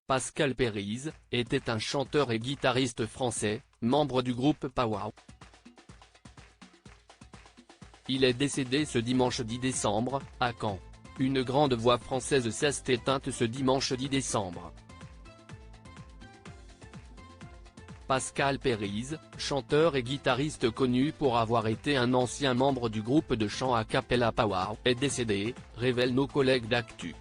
Pascal Périse, était un chanteur et guitariste français, membre du groupe Powwow. Il est décédé ce dimanche 10 décembre, à Caen. Une grande voix française s'est éteinte ce dimanche 10 décembre. Pascal Périse, chanteur et guitariste connu pour avoir été un ancien membre du groupe de chant a cappella Powwow, est décédé, révèlent nos collègues d'Actu.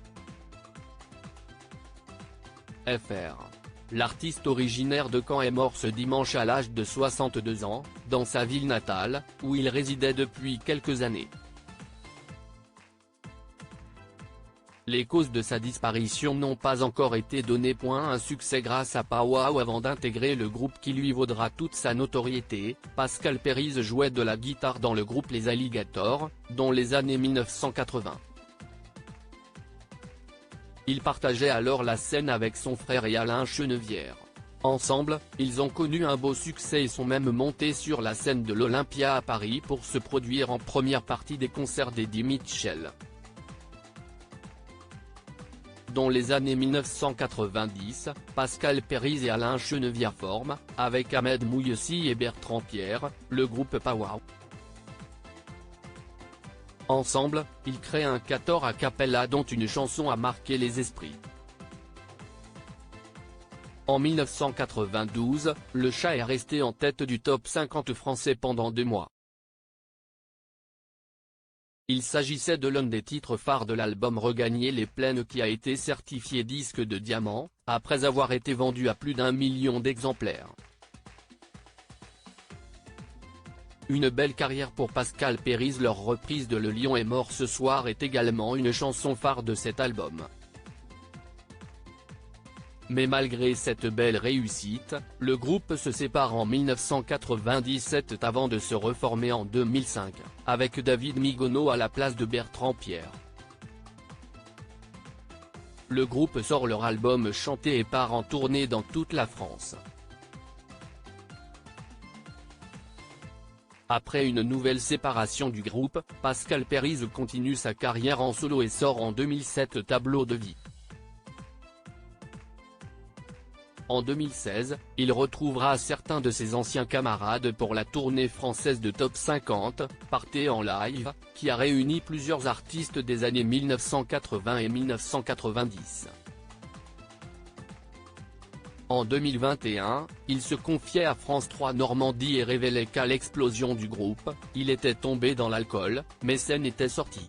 FR. L'artiste originaire de Caen est mort ce dimanche à l'âge de 62 ans, dans sa ville natale, où il résidait depuis quelques années. Les causes de sa disparition n'ont pas encore été données. Un succès grâce à Powwow avant d'intégrer le groupe qui lui vaudra toute sa notoriété. Pascal Périse jouait de la guitare dans le groupe Les Alligators, dans les années 1980. Il partageait alors la scène avec son frère et Alain Chenevière. Ensemble, ils ont connu un beau succès et sont même montés sur la scène de l'Olympia à Paris pour se produire en première partie des concerts d'Eddie Mitchell. Dans les années 1990, Pascal Périse et Alain Chenevière forment, avec Ahmed Mouyessi et Bertrand Pierre, le groupe Powwow. Ensemble, ils créent un quatuor a cappella dont une chanson a marqué les esprits. En 1992, le chat est resté en tête du top 50 français pendant 2 mois. Il s'agissait de l'un des titres phares de l'album Regagner les plaines qui a été certifié disque de diamant, après avoir été vendu à plus d'1 million d'exemplaires. Une belle carrière pour Pascal Périse. Leur reprise de Le Lion est mort ce soir est également une chanson phare de cet album. Mais malgré cette belle réussite, le groupe se sépare en 1997 avant de se reformer en 2005, avec David Migono à la place de Bertrand Pierre. Le groupe sort leur album Chanter et part en tournée dans toute la France. Après une nouvelle séparation du groupe, Pascal Périse continue sa carrière en solo et sort en 2007 Tableau de vie. En 2016, il retrouvera certains de ses anciens camarades pour la tournée française de Top 50, Partez en live, qui a réuni plusieurs artistes des années 1980 et 1990. En 2021, il se confiait à France 3 Normandie et révélait qu'à l'explosion du groupe, il était tombé dans l'alcool, mais scène était sortie.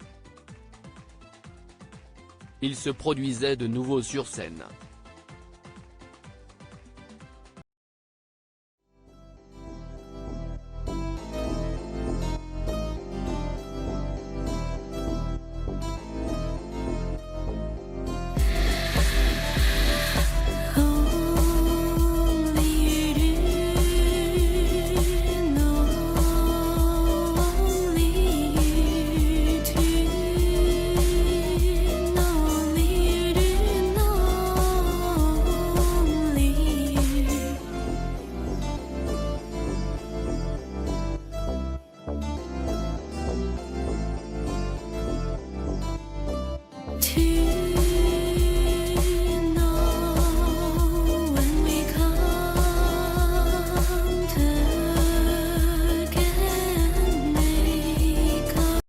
Il se produisait de nouveau sur scène.